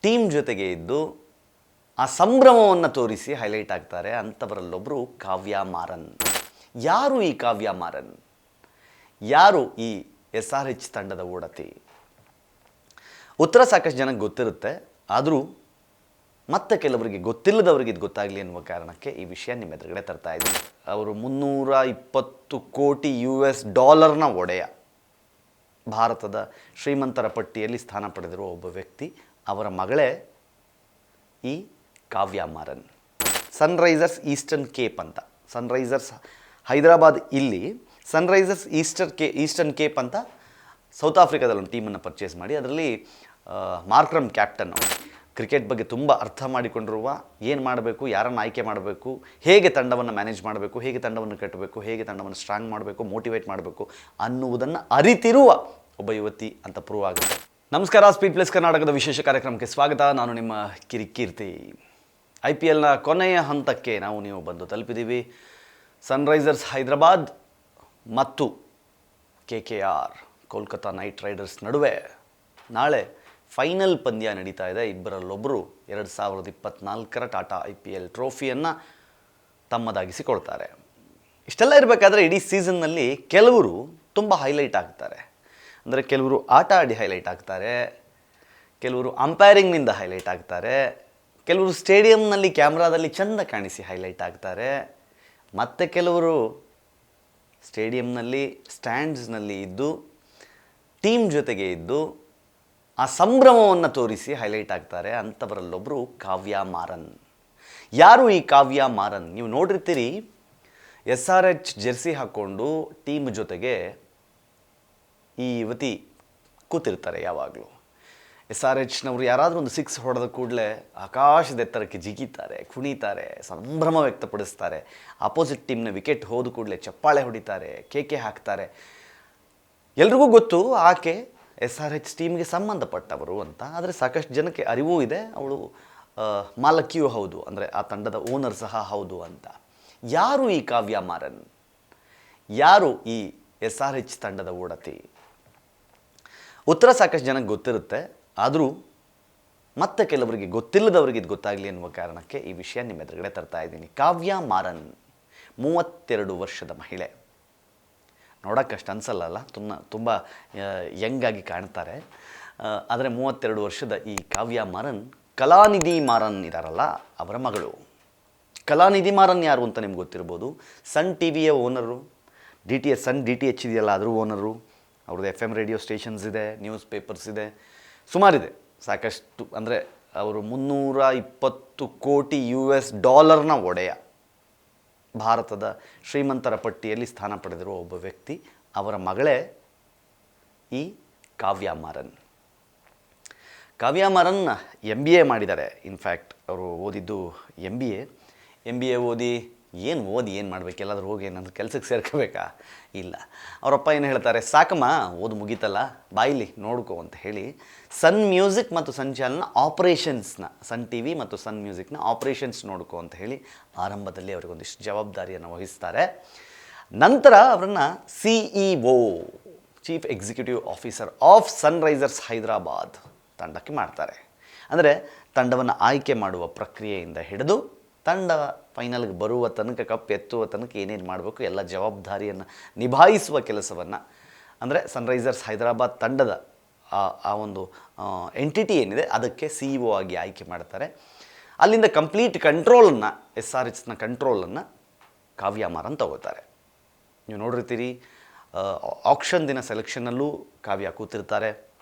Team ಜೊತೆಗೆ ಇದ್ದು ಆ ಸಂಭ್ರಮವನ್ನು ತೋರಿಸಿ ಹೈಲೈಟ್ ಆಗ್ತಾರೆ. ಅಂಥವರಲ್ಲೊಬ್ಬರು ಕಾವ್ಯ ಮಾರನ್. ಯಾರು ಈ ಕಾವ್ಯ ಮಾರನ್? ಯಾರು ಈ SRH ತಂಡದ ಓಡತಿ? ಉತ್ತರ ಸಾಕಷ್ಟು ಜನಕ್ಕೆ ಗೊತ್ತಿರುತ್ತೆ, ಆದರೂ ಮತ್ತೆ ಕೆಲವರಿಗೆ ಗೊತ್ತಿಲ್ಲದವರಿಗೆ ಇದು ಗೊತ್ತಾಗಲಿ ಎನ್ನುವ ಕಾರಣಕ್ಕೆ ಈ ವಿಷಯ ನಿಮ್ಮ ಎದುರುಗಡೆ ತರ್ತಾ ಇದ್ದೀನಿ. ಅವರು 320 ಕೋಟಿ US ಡಾಲರ್ನ ಒಡೆಯ, ಭಾರತದ ಶ್ರೀಮಂತರ ಪಟ್ಟಿಯಲ್ಲಿ ಸ್ಥಾನ ಪಡೆದಿರುವ ಒಬ್ಬ ವ್ಯಕ್ತಿ. ಅವರ ಮಗಳೇ ಈ ಕಾವ್ಯ ಮಾರನ್. ಸನ್ರೈಸರ್ಸ್ ಈಸ್ಟರ್ನ್ ಕೇಪ್ ಅಂತ, ಸನ್ರೈಸರ್ಸ್ ಹೈದರಾಬಾದ್ ಇಲ್ಲಿ, ಸನ್ರೈಸರ್ಸ್ ಈಸ್ಟರ್ನ್ ಕೇಪ್ ಅಂತ ಸೌತ್ ಆಫ್ರಿಕಾದಲ್ಲಿ ಒಂದು ಟೀಮನ್ನು ಪರ್ಚೇಸ್ ಮಾಡಿ ಅದರಲ್ಲಿ ಮಾರ್ಕ್ರಮ್ ಕ್ಯಾಪ್ಟನ್. ಕ್ರಿಕೆಟ್ ಬಗ್ಗೆ ತುಂಬ ಅರ್ಥ ಮಾಡಿಕೊಂಡಿರುವ, ಏನು ಮಾಡಬೇಕು, ಯಾರನ್ನು ಆಯ್ಕೆ ಮಾಡಬೇಕು, ಹೇಗೆ ತಂಡವನ್ನು ಮ್ಯಾನೇಜ್ ಮಾಡಬೇಕು, ಹೇಗೆ ತಂಡವನ್ನು ಕಟ್ಟಬೇಕು, ಹೇಗೆ ತಂಡವನ್ನು ಸ್ಟ್ರಾಂಗ್ ಮಾಡಬೇಕು, ಮೋಟಿವೇಟ್ ಮಾಡಬೇಕು ಅನ್ನುವುದನ್ನು ಅರಿತಿರುವ ಒಬ್ಬ ಯುವತಿ ಅಂತ ಪ್ರೂವ್ ಆಗುತ್ತೆ. ನಮಸ್ಕಾರ, ಸ್ಪೀಡ್ ಪ್ಲಸ್ ಕರ್ನಾಟಕದ ವಿಶೇಷ ಕಾರ್ಯಕ್ರಮಕ್ಕೆ ಸ್ವಾಗತ. ನಾನು ನಿಮ್ಮ ಕಿರಿಕೀರ್ತಿ. IPLನ ಕೊನೆಯ ಹಂತಕ್ಕೆ ನೀವು ಬಂದು ತಲುಪಿದ್ದೀವಿ. ಸನ್ರೈಸರ್ಸ್ ಹೈದರಾಬಾದ್ ಮತ್ತು KKR ಕೋಲ್ಕತ್ತಾ ನೈಟ್ ರೈಡರ್ಸ್ ನಡುವೆ ನಾಳೆ ಫೈನಲ್ ಪಂದ್ಯ ನಡೀತಾ ಇದೆ. ಇಬ್ಬರಲ್ಲೊಬ್ಬರು 2024ರ ಟಾಟಾ IPL ಟ್ರೋಫಿಯನ್ನು ತಮ್ಮದಾಗಿಸಿಕೊಳ್ತಾರೆ. ಇಷ್ಟೆಲ್ಲ ಇರಬೇಕಾದ್ರೆ ಇಡೀ ಸೀಸನ್ನಲ್ಲಿ ಕೆಲವರು ತುಂಬ ಹೈಲೈಟ್ ಆಗ್ತಾರೆ. ಅಂದರೆ ಕೆಲವರು ಆಟ ಆಡಿ ಹೈಲೈಟ್ ಆಗ್ತಾರೆ, ಕೆಲವರು ಅಂಪೈರಿಂಗ್ನಿಂದ ಹೈಲೈಟ್ ಆಗ್ತಾರೆ, ಕೆಲವರು ಸ್ಟೇಡಿಯಂನಲ್ಲಿ ಕ್ಯಾಮ್ರಾದಲ್ಲಿ ಚೆಂದ ಕಾಣಿಸಿ ಹೈಲೈಟ್ ಆಗ್ತಾರೆ, ಮತ್ತು ಕೆಲವರು ಸ್ಟೇಡಿಯಂನಲ್ಲಿ ಸ್ಟ್ಯಾಂಡ್ಸ್ನಲ್ಲಿ ಇದ್ದು ಟೀಮ್ ಜೊತೆಗೆ ಇದ್ದು ಆ ಸಂಭ್ರಮವನ್ನು ತೋರಿಸಿ ಹೈಲೈಟ್ ಆಗ್ತಾರೆ. ಅಂಥವರಲ್ಲೊಬ್ಬರು ಕಾವ್ಯ ಮಾರನ್. ಯಾರು ಈ ಕಾವ್ಯ ಮಾರನ್? ನೀವು ನೋಡಿರ್ತೀರಿ, SRH ಜೆರ್ಸಿ ಹಾಕ್ಕೊಂಡು ಟೀಮ್ ಜೊತೆಗೆ ಈ ಯುವತಿ ಕೂತಿರ್ತಾರೆ ಯಾವಾಗಲೂ. SRHನವರು ಯಾರಾದರೂ ಒಂದು 6 ಹೊಡೆದ ಕೂಡಲೇ ಆಕಾಶದ ಎತ್ತರಕ್ಕೆ ಜಿಗಿತಾರೆ, ಕುಣಿತಾರೆ, ಸಂಭ್ರಮ ವ್ಯಕ್ತಪಡಿಸ್ತಾರೆ. ಅಪೋಸಿಟ್ ಟೀಮ್ನ ವಿಕೆಟ್ ಹೋದ ಕೂಡಲೇ ಚಪ್ಪಾಳೆ ಹೊಡಿತಾರೆ, ಕೇಕೆ ಹಾಕ್ತಾರೆ. ಎಲ್ರಿಗೂ ಗೊತ್ತು ಆಕೆ SRH ಟೀಮ್ಗೆ ಸಂಬಂಧಪಟ್ಟವರು ಅಂತ. ಆದರೆ ಸಾಕಷ್ಟು ಜನಕ್ಕೆ ಅರಿವೂ ಇದೆ, ಅವಳು ಮಾಲಕಿಯೂ ಹೌದು, ಅಂದರೆ ಆ ತಂಡದ ಓನರ್ ಸಹ ಹೌದು ಅಂತ. ಯಾರು ಈ ಕಾವ್ಯ ಮಾರನ್? ಯಾರು ಈ SRH ತಂಡದ ಓಡತಿ? ಉತ್ತರ ಸಾಕಷ್ಟು ಜನಕ್ಕೆ ಗೊತ್ತಿರುತ್ತೆ, ಆದರೂ ಮತ್ತೆ ಕೆಲವರಿಗೆ ಗೊತ್ತಿಲ್ಲದವರಿಗೆ ಇದು ಗೊತ್ತಾಗಲಿ ಎನ್ನುವ ಕಾರಣಕ್ಕೆ ಈ ವಿಷಯ ನಿಮ್ಮ ಎದುರುಗಡೆ ತರ್ತಾ ಇದ್ದೀನಿ. ಕಾವ್ಯ ಮಾರನ್ 32 ವರ್ಷದ ಮಹಿಳೆ. ನೋಡೋಕ್ಕಷ್ಟು ಅನಿಸಲ್ಲ, ತುಂಬ ಯಂಗಾಗಿ ಕಾಣ್ತಾರೆ. ಆದರೆ 32 ವರ್ಷದ ಈ ಕಾವ್ಯ ಮಾರನ್ ಕಲಾನಿಧಿ ಮಾರನ್ ಇದ್ದಾರಲ್ಲ, ಅವರ ಮಗಳು. ಕಲಾನಿಧಿ ಮಾರನ್ ಯಾರು ಅಂತ ನಿಮ್ಗೆ ಗೊತ್ತಿರ್ಬೋದು. ಸನ್ TVಯ ಓನರು, ಸನ್ DTH ಇದೆಯಲ್ಲ ಅದ್ರ ಓನರು. ಅವ್ರದ್ದು FM ರೇಡಿಯೋ ಸ್ಟೇಷನ್ಸ್ ಇದೆ, ನ್ಯೂಸ್ ಪೇಪರ್ಸ್ ಇದೆ, ಸುಮಾರಿದೆ, ಸಾಕಷ್ಟು. ಅಂದರೆ ಅವರು 320 ಕೋಟಿ US ಡಾಲರ್ನ ಒಡೆಯ, ಭಾರತದ ಶ್ರೀಮಂತರ ಪಟ್ಟಿಯಲ್ಲಿ ಸ್ಥಾನ ಪಡೆದಿರುವ ಒಬ್ಬ ವ್ಯಕ್ತಿ. ಅವರ ಮಗಳೇ ಈ ಕಾವ್ಯ ಮಾರನ್. ಕಾವ್ಯ ಮಾರನ್ MBA ಮಾಡಿದ್ದಾರೆ. ಇನ್ಫ್ಯಾಕ್ಟ್ ಅವರು ಓದಿದ್ದು MBA ಓದಿ ಏನು ಮಾಡಬೇಕು, ಎಲ್ಲಾದರೂ ಹೋಗಿ ಏನಾದರೂ ಕೆಲಸಕ್ಕೆ ಸೇರ್ಕೋಬೇಕಾ? ಇಲ್ಲ. ಅವರಪ್ಪ ಏನು ಹೇಳ್ತಾರೆ, ಸಾಕಮ್ಮ ಓದು ಮುಗೀತಲ್ಲ, ಬಾಯಿಲಿ ನೋಡ್ಕೋ ಅಂತ ಹೇಳಿ ಸನ್ ಮ್ಯೂಸಿಕ್ ಮತ್ತು ಸನ್ ಚಾನಲ್ನ ಆಪ್ರೇಷನ್ಸ್ನ, ಸನ್ TV ಮತ್ತು ಸನ್ ಮ್ಯೂಸಿಕ್ನ ಆಪ್ರೇಷನ್ಸ್ ನೋಡ್ಕೋ ಅಂತ ಹೇಳಿ ಆರಂಭದಲ್ಲಿ ಅವರಿಗೊಂದಿಷ್ಟು ಜವಾಬ್ದಾರಿಯನ್ನು ವಹಿಸ್ತಾರೆ. ನಂತರ ಅವರನ್ನು CEO, chief executive officer of Sunrisers Hyderabad ತಂಡಕ್ಕೆ ಮಾಡ್ತಾರೆ. ಅಂದರೆ ತಂಡವನ್ನು ಆಯ್ಕೆ ಮಾಡುವ ಪ್ರಕ್ರಿಯೆಯಿಂದ ಹಿಡಿದು ತಂಡ ಫೈನಲ್ಗೆ ಬರುವ ತನಕ, ಕಪ್ ಎತ್ತುವ ತನಕ ಏನೇನು ಮಾಡಬೇಕು ಎಲ್ಲ ಜವಾಬ್ದಾರಿಯನ್ನು ನಿಭಾಯಿಸುವ ಕೆಲಸವನ್ನು, ಅಂದರೆ ಸನ್ರೈಸರ್ಸ್ ಹೈದರಾಬಾದ್ ತಂಡದ ಆ ಒಂದು ಎಂಟಿಟಿ ಏನಿದೆ ಅದಕ್ಕೆ CEO ಆಗಿ ಆಯ್ಕೆ ಮಾಡ್ತಾರೆ. ಅಲ್ಲಿಂದ ಕಂಪ್ಲೀಟ್ ಕಂಟ್ರೋಲನ್ನು, SRHನ ಕಂಟ್ರೋಲನ್ನು ಕಾವ್ಯ ಮಾರನ್ ತಗೋತಾರೆ. ನೀವು ನೋಡಿರ್ತೀರಿ, ಆಕ್ಷನ್ ದಿನ ಸೆಲೆಕ್ಷನ್ನಲ್ಲೂ ಕಾವ್ಯ ಕೂತಿರ್ತಾರೆ.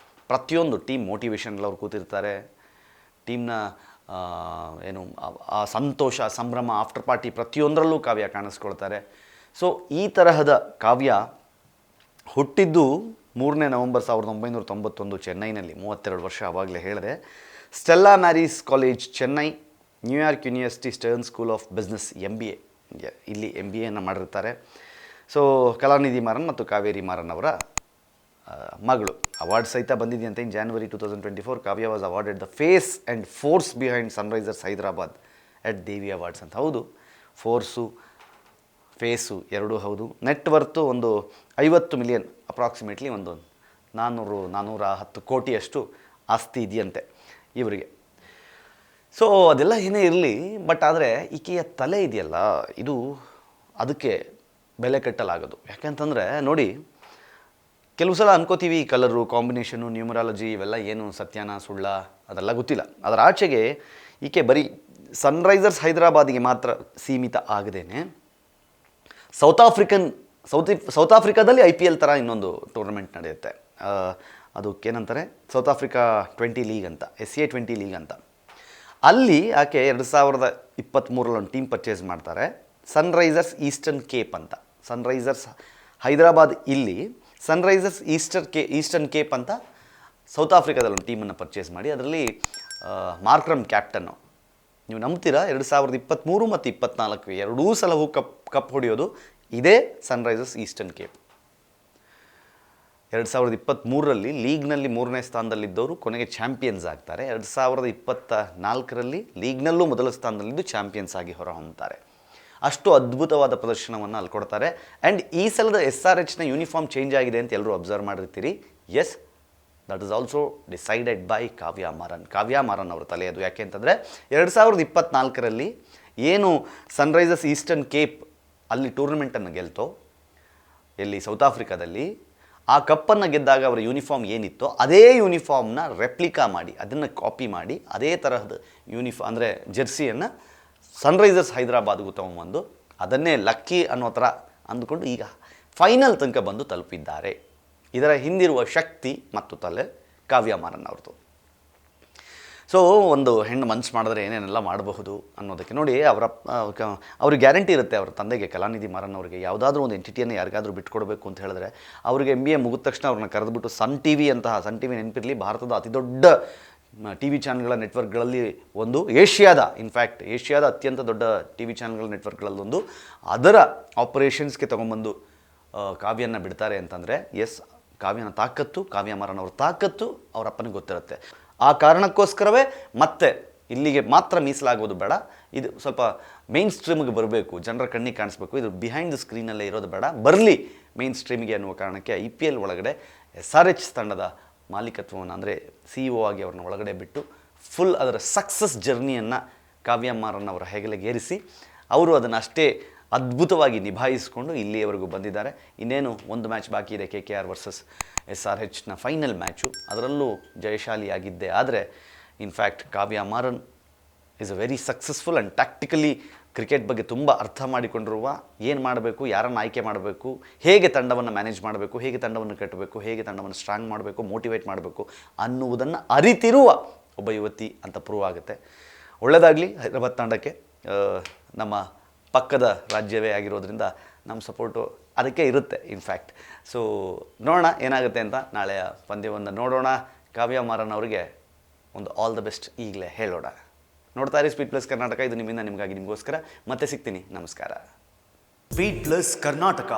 ಪ್ರತಿಯೊಂದು ಟೀಮ್ ಮೋಟಿವೇಶನಲ್ಲಿ ಅವ್ರು ಕೂತಿರ್ತಾರೆ. ಟೀಮ್ನ ಏನು ಆ ಸಂತೋಷ, ಸಂಭ್ರಮ, ಆಫ್ಟರ್ ಪಾರ್ಟಿ ಪ್ರತಿಯೊಂದರಲ್ಲೂ ಕಾವ್ಯ ಕಾಣಿಸ್ಕೊಳ್ತಾರೆ. ಸೊ ಈ ತರಹದ ಕಾವ್ಯ ಹುಟ್ಟಿದ್ದು 3 ನವೆಂಬರ್ 1991 ಚೆನ್ನೈನಲ್ಲಿ. 32 ವರ್ಷ ಆವಾಗಲೇ ಹೇಳಿದೆ. Stella Mary's college Chennai, New York university stern school of business MBA, ಇಲ್ಲಿ MBAಯನ್ನು ಮಾಡಿರ್ತಾರೆ. ಸೊ ಕಲಾನಿಧಿ ಮಾರನ್ ಮತ್ತು ಕಾವೇರಿ ಮಾರನ್ ಅವರ ಮಗಳು. ಅವಾರ್ಡ್ ಸಹಿತ ಬಂದಿದೆಯಂತೆ. In January 2024 Kavya was awarded the face and force behind Sunrisers Hyderabad at Devi awards ಅಂತ. ಹೌದು, ಫೋರ್ಸು ಫೇಸು ಎರಡೂ ಹೌದು. ನೆಟ್ವರ್ತು ಒಂದು 50 ಮಿಲಿಯನ್, ಅಪ್ರಾಕ್ಸಿಮೇಟ್ಲಿ ಒಂದು 410 ಕೋಟಿಯಷ್ಟು ಆಸ್ತಿ ಇದೆಯಂತೆ ಇವರಿಗೆ. ಸೊ ಅದೆಲ್ಲ ಏನೇ ಇರಲಿ, ಬಟ್ ಆದರೆ ಈಕೆಯ ತಲೆ ಇದೆಯಲ್ಲ, ಇದು ಅದಕ್ಕೆ ಬೆಲೆ ಕಟ್ಟಲಾಗೋದು. ಯಾಕೆಂತಂದರೆ ನೋಡಿ, ಕೆಲವು ಸಲ ಅನ್ಕೋತೀವಿ ಈ ಕಲರು, ಕಾಂಬಿನೇಷನು, ನ್ಯೂಮರಾಲಜಿ ಇವೆಲ್ಲ ಏನು ಸತ್ಯನ ಸುಳ್ಳ ಅದೆಲ್ಲ ಗೊತ್ತಿಲ್ಲ. ಅದರ ಆಚೆಗೆ ಈಕೆ ಬರೀ ಸನ್ರೈಸರ್ಸ್ ಹೈದರಾಬಾದಿಗೆ ಮಾತ್ರ ಸೀಮಿತ ಆಗದೇನೆ ಸೌತ್ ಆಫ್ರಿಕಾದಲ್ಲಿ IPL ಥರ ಇನ್ನೊಂದು ಟೂರ್ನಮೆಂಟ್ ನಡೆಯುತ್ತೆ. ಅದಕ್ಕೇನಂತಾರೆ, ಸೌತ್ ಆಫ್ರಿಕಾ 20 ಲೀಗ್ ಅಂತ, SCA 20 ಲೀಗ್ ಅಂತ. ಅಲ್ಲಿ ಆಕೆ 2023 ಒಂದು ಟೀಮ್ ಪರ್ಚೇಸ್ ಮಾಡ್ತಾರೆ, ಸನ್ರೈಸರ್ಸ್ ಈಸ್ಟರ್ನ್ ಕೇಪ್ ಅಂತ. ಸನ್ರೈಸರ್ಸ್ ಹೈದರಾಬಾದ್ ಇಲ್ಲಿ, ಸನ್ರೈಸರ್ಸ್ ಈಸ್ಟರ್ನ್ ಕೇಪ್ ಅಂತ ಸೌತ್ ಆಫ್ರಿಕಾದಲ್ಲಿ ಒಂದು ಟೀಮನ್ನು ಪರ್ಚೇಸ್ ಮಾಡಿ ಅದರಲ್ಲಿ ಮಾರ್ಕ್ರಮ್ ಕ್ಯಾಪ್ಟನ್ನು. ನೀವು ನಂಬ್ತೀರಾ, 2023 ಮತ್ತು 2024 ಎರಡೂ ಸಲವೂ ಕಪ್ ಹೊಡೆಯೋದು ಇದೇ ಸನ್ರೈಸರ್ಸ್ ಈಸ್ಟರ್ನ್ ಕೇಪ್. 2023ರಲ್ಲಿ ಲೀಗ್ನಲ್ಲಿ 3ನೇ ಸ್ಥಾನದಲ್ಲಿದ್ದವರು ಕೊನೆಗೆ ಚಾಂಪಿಯನ್ಸ್ ಆಗ್ತಾರೆ. 2024ರಲ್ಲಿ ಲೀಗ್ನಲ್ಲೂ ಮೊದಲ ಸ್ಥಾನದಲ್ಲಿದ್ದು ಚಾಂಪಿಯನ್ಸ್ ಆಗಿ ಹೊರಹೊಮ್ಮುತ್ತಾರೆ. ಅಷ್ಟು ಅದ್ಭುತವಾದ ಪ್ರದರ್ಶನವನ್ನು ಅಲ್ಲಿ ಕೊಡ್ತಾರೆ. ಆ್ಯಂಡ್ ಈ ಸಲದ SRHನ ಯೂನಿಫಾರ್ಮ್ ಚೇಂಜ್ ಆಗಿದೆ ಅಂತ ಎಲ್ಲರೂ ಅಬ್ಸರ್ವ್ ಮಾಡಿರ್ತೀರಿ. Yes, that is also decided by Kavya Maran ಅವರ ತಲೆ ಅದು. ಯಾಕೆ ಅಂತಂದರೆ 2024ರಲ್ಲಿ ಏನು ಸನ್ರೈಸರ್ಸ್ ಈಸ್ಟರ್ನ್ ಕೇಪ್ ಅಲ್ಲಿ ಟೂರ್ನಮೆಂಟನ್ನು ಗೆಲ್ತೋ, ಎಲ್ಲಿ ಸೌತ್ ಆಫ್ರಿಕಾದಲ್ಲಿ, ಆ ಕಪ್ಪನ್ನು ಗೆದ್ದಾಗ ಅವರ ಯೂನಿಫಾರ್ಮ್ ಏನಿತ್ತೋ ಅದೇ ಯೂನಿಫಾರ್ಮ್ನ ರೆಪ್ಲಿಕಾ ಮಾಡಿ, ಅದನ್ನು ಕಾಪಿ ಮಾಡಿ, ಅದೇ ತರಹದ ಅಂದರೆ ಜೆರ್ಸಿಯನ್ನು ಸನ್ರೈಸರ್ಸ್ ಹೈದರಾಬಾದ್ಗೂ ತೊಗೊಂಬಂದು ಅದನ್ನೇ ಲಕ್ಕಿ ಅನ್ನೋ ಥರ ಅಂದುಕೊಂಡು ಈಗ ಫೈನಲ್ ತನಕ ಬಂದು ತಲುಪಿದ್ದಾರೆ. ಇದರ ಹಿಂದಿರುವ ಶಕ್ತಿ ಮತ್ತು ತಲೆ ಕಾವ್ಯ ಮಾರನ್ ಅವ್ರದ್ದು. ಸೊ ಒಂದು ಹೆಣ್ಣು ಮನ್ಸು ಮಾಡಿದ್ರೆ ಏನೇನೆಲ್ಲ ಮಾಡಬಹುದು ಅನ್ನೋದಕ್ಕೆ ನೋಡಿ, ಅವ್ರಿಗೆ ಗ್ಯಾರಂಟಿ ಇರುತ್ತೆ. ಅವ್ರ ತಂದೆಗೆ, ಕಲಾನಿಧಿ ಮಾರನ್ ಅವರಿಗೆ ಯಾವುದಾದ್ರೂ ಒಂದು ಎಂಟಿಟಿಯನ್ನು ಯಾರಿಗಾದರೂ ಬಿಟ್ಕೊಡ್ಬೇಕು ಅಂತ ಹೇಳಿದ್ರೆ, ಅವ್ರಿಗೆ MBA ಮುಗಿದ ತಕ್ಷಣ ಅವ್ರನ್ನ ಕರೆದುಬಿಟ್ಟು ಸನ್ ಟಿ ವಿ ನೆನಪಿರಲಿ, ಭಾರತದ ಅತಿ ದೊಡ್ಡ TV ಚಾನಲ್ಗಳ ನೆಟ್ವರ್ಕ್ಗಳಲ್ಲಿ ಒಂದು, ಏಷ್ಯಾದ ಅತ್ಯಂತ ದೊಡ್ಡ TV ಚಾನಲ್ಗಳ ನೆಟ್ವರ್ಕ್ಗಳಲ್ಲೊಂದು, ಅದರ ಆಪರೇಷನ್ಸ್ಗೆ ತೊಗೊಂಬಂದು ಕಾವ್ಯನ ಬಿಡ್ತಾರೆ ಅಂತಂದರೆ, ಎಸ್, ಕಾವ್ಯನ ತಾಕತ್ತು, ಕಾವ್ಯ ಮಾರನ್ ಅವ್ರ ತಾಕತ್ತು ಅವ್ರ ಅಪ್ಪನಿಗೆ ಗೊತ್ತಿರುತ್ತೆ. ಆ ಕಾರಣಕ್ಕೋಸ್ಕರವೇ ಮತ್ತೆ ಇಲ್ಲಿಗೆ ಮಾತ್ರ ಮೀಸಲಾಗೋದು ಬೇಡ, ಇದು ಸ್ವಲ್ಪ ಮೇನ್ ಸ್ಟ್ರೀಮಿಗೆ ಬರಬೇಕು, ಜನರ ಕಣ್ಣಿಗೆ ಕಾಣಿಸ್ಬೇಕು, ಇದು ಬಿಹೈಂಡ್ ದ ಸ್ಕ್ರೀನಲ್ಲೇ ಇರೋದು ಬೇಡ, ಬರಲಿ ಮೇನ್ ಸ್ಟ್ರೀಮಿಗೆ ಅನ್ನುವ ಕಾರಣಕ್ಕೆ IPL ಒಳಗಡೆ SRH ತಂಡದ ಮಾಲೀಕತ್ವವನ್ನು, ಅಂದರೆ CEO ಆಗಿ ಅವ್ರನ್ನ ಒಳಗಡೆ ಬಿಟ್ಟು ಫುಲ್ ಅದರ ಸಕ್ಸಸ್ ಜರ್ನಿಯನ್ನು ಕಾವ್ಯ ಮಾರನ್ ಅವರ ಹೆಗಲಿಗೇರಿಸಿ ಅವರು ಅದನ್ನು ಅಷ್ಟೇ ಅದ್ಭುತವಾಗಿ ನಿಭಾಯಿಸಿಕೊಂಡು ಇಲ್ಲಿಯವರೆಗೂ ಬಂದಿದ್ದಾರೆ. ಇನ್ನೇನು ಒಂದು ಮ್ಯಾಚ್ ಬಾಕಿ ಇದೆ, KKR ವರ್ಸಸ್ SRHನ ಫೈನಲ್ ಮ್ಯಾಚು. ಅದರಲ್ಲೂ ಜಯಶಾಲಿಯಾಗಿದ್ದೆ. ಆದರೆ in fact Kavya Maran is a very successful and tactically cricket ಬಗ್ಗೆ ತುಂಬ ಅರ್ಥ ಮಾಡಿಕೊಂಡಿರುವ, ಏನು ಮಾಡಬೇಕು, ಯಾರನ್ನು ಆಯ್ಕೆ ಮಾಡಬೇಕು, ಹೇಗೆ ತಂಡವನ್ನು ಮ್ಯಾನೇಜ್ ಮಾಡಬೇಕು, ಹೇಗೆ ತಂಡವನ್ನು ಕಟ್ಟಬೇಕು, ಹೇಗೆ ತಂಡವನ್ನು ಸ್ಟ್ರಾಂಗ್ ಮಾಡಬೇಕು, ಮೋಟಿವೇಟ್ ಮಾಡಬೇಕು ಅನ್ನುವುದನ್ನು ಅರಿತಿರುವ ಒಬ್ಬ ಯುವತಿ ಅಂತ ಪ್ರೂವ್ ಆಗುತ್ತೆ. ಒಳ್ಳೆಯದಾಗಲಿ ಹೈದರಾಬಾದ್ ತಂಡಕ್ಕೆ. ನಮ್ಮ ಪಕ್ಕದ ರಾಜ್ಯವೇ ಆಗಿರೋದ್ರಿಂದ ನಮ್ಮ ಸಪೋರ್ಟು ಅದಕ್ಕೆ ಇರುತ್ತೆ ಇನ್ಫ್ಯಾಕ್ಟ್. ಸೊ ನೋಡೋಣ ಏನಾಗುತ್ತೆ ಅಂತ, ನಾಳೆಯ ಪಂದ್ಯವನ್ನು ನೋಡೋಣ. ಕಾವ್ಯ ಮಾರನ್ ಅವರಿಗೆ ಒಂದು ಆಲ್ ದ ಬೆಸ್ಟ್ ಈಗಲೇ ಹೇಳೋಣ. ನೋಡ್ತಾ ಇರಿ ಸ್ಪೀಡ್ ಪ್ಲಸ್ ಕರ್ನಾಟಕ. ಇದು ನಿಮ್ಮಿಂದ ನಿಮಗಾಗಿ, ನಿಮಗೋಸ್ಕರ. ಮತ್ತೆ ಸಿಗ್ತೀನಿ. ನಮಸ್ಕಾರ. Speed plus Karnataka.